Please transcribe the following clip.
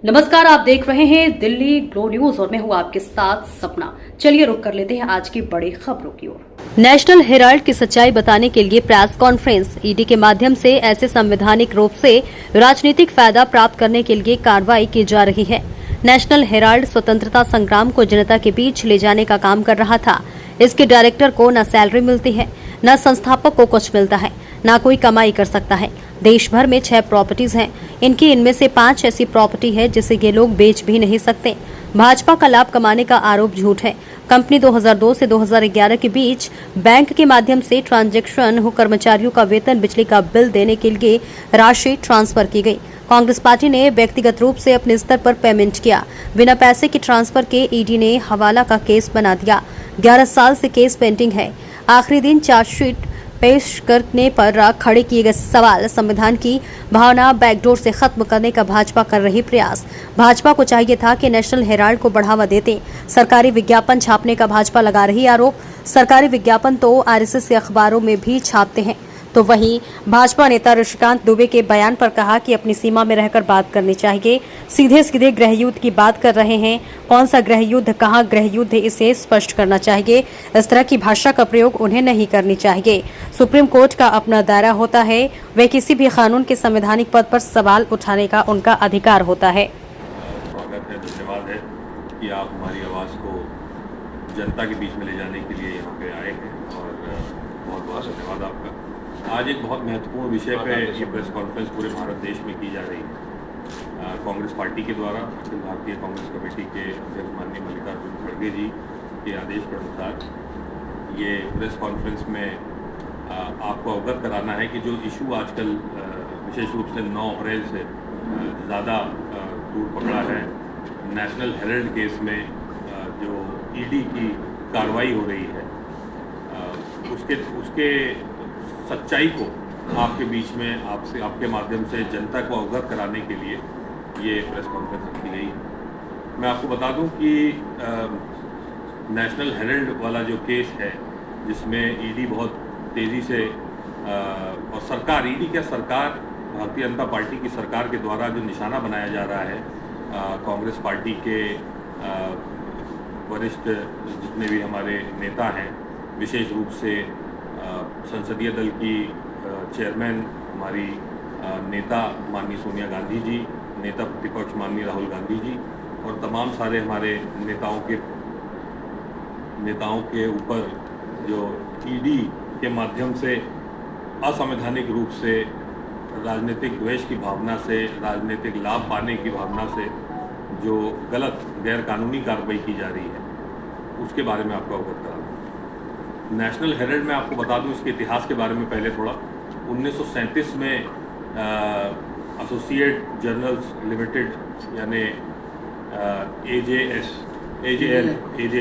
नमस्कार, आप देख रहे हैं दिल्ली ग्लो न्यूज और मैं हूं आपके साथ सपना। चलिए रुक कर लेते हैं आज की बड़ी खबरों की ओर। नेशनल हेराल्ड की सच्चाई बताने के लिए प्रेस कॉन्फ्रेंस। ईडी के माध्यम से ऐसे संवैधानिक रूप से राजनीतिक फायदा प्राप्त करने के लिए कार्रवाई की जा रही है। नेशनल हेराल्ड स्वतंत्रता संग्राम को जनता के बीच ले जाने का काम कर रहा था। इसके डायरेक्टर को न सैलरी मिलती है, न संस्थापक को कुछ मिलता है, न कोई कमाई कर सकता है। देश भर में 6 प्रॉपर्टीज हैं। इनमें से 5 ऐसी प्रॉपर्टी है जिसे ये लोग बेच भी नहीं सकते। भाजपा का लाभ कमाने का आरोप झूठ है। कंपनी 2002 से 2011 के बीच बैंक के माध्यम से ट्रांजैक्शन हो कर्मचारियों का वेतन, बिजली का बिल देने के लिए राशि ट्रांसफर की गई। कांग्रेस पार्टी ने व्यक्तिगत रूप से अपने स्तर पर पेमेंट किया। बिना पैसे के ट्रांसफर के ईडी ने हवाला का केस बना दिया। 11 साल से केस पेंडिंग है। आखिरी दिन चार्जशीट पेश करने पर खड़े किए गए सवाल, संविधान की भावना बैकडोर से खत्म करने का भाजपा कर रही प्रयास। भाजपा को चाहिए था कि नेशनल हेराल्ड को बढ़ावा देते। सरकारी विज्ञापन छापने का भाजपा लगा रही आरोप। सरकारी विज्ञापन तो आरएसएस के अखबारों में भी छापते हैं। तो वहीं भाजपा नेता ऋषिकांत दुबे के बयान पर कहा कि अपनी सीमा में रहकर बात करनी चाहिए। सीधे सीधे गृह युद्ध की बात कर रहे हैं। कौन सा गृह युद्ध, कहाँ गृह युद्ध, इसे स्पष्ट करना चाहिए। इस तरह की भाषा का प्रयोग उन्हें नहीं करनी चाहिए। सुप्रीम कोर्ट का अपना दायरा होता है। वे किसी भी कानून के संवैधानिक पद पर सवाल उठाने का उनका अधिकार होता है। स्वागत है, धन्यवाद है कि आप हमारी आवाज़ को जनता के बीच में ले जाने के लिए यहाँ पे आए हैं और बहुत बहुत धन्यवाद आपका। आज एक बहुत महत्वपूर्ण विषय पे ये प्रेस कॉन्फ्रेंस पूरे भारत देश में की जा रही है। कांग्रेस पार्टी के द्वारा अखिल भारतीय कांग्रेस कमेटी के अध्यक्ष माननीय मल्लिकार्जुन खड़गे जी के आदेश के अनुसार ये प्रेस कॉन्फ्रेंस में आपको अवगत कराना है कि जो इशू आजकल विशेष रूप से 9 अप्रैल से ज़्यादा दूर पकड़ा है, नेशनल हेराल्ड केस में जो ईडी की कार्रवाई हो रही है, उसके सच्चाई को आपके बीच में आपके माध्यम से जनता को अवगत कराने के लिए ये प्रेस कॉन्फ्रेंस रखी गई। मैं आपको बता दूं कि नेशनल हेराल्ड वाला जो केस है, जिसमें ईडी बहुत तेज़ी से और सरकार, ईडी क्या सरकार, भारतीय जनता पार्टी की सरकार के द्वारा जो निशाना बनाया जा रहा है, कांग्रेस पार्टी के वरिष्ठ जितने भी हमारे नेता हैं, विशेष रूप से संसदीय दल की चेयरमैन हमारी नेता माननीय सोनिया गांधी जी, नेता प्रतिपक्ष माननीय राहुल गांधी जी और तमाम सारे हमारे नेताओं के ऊपर जो ईडी के माध्यम से असंवैधानिक रूप से राजनीतिक द्वेष की भावना से, राजनीतिक लाभ पाने की भावना से जो गलत गैर कानूनी कार्रवाई की जा रही है, उसके बारे में आपको अवगत कराना। नेशनल हेराल्ड में आपको बता दूं इसके इतिहास के बारे में पहले थोड़ा। 1937 में एसोसिएट जर्नल्स लिमिटेड यानी AJL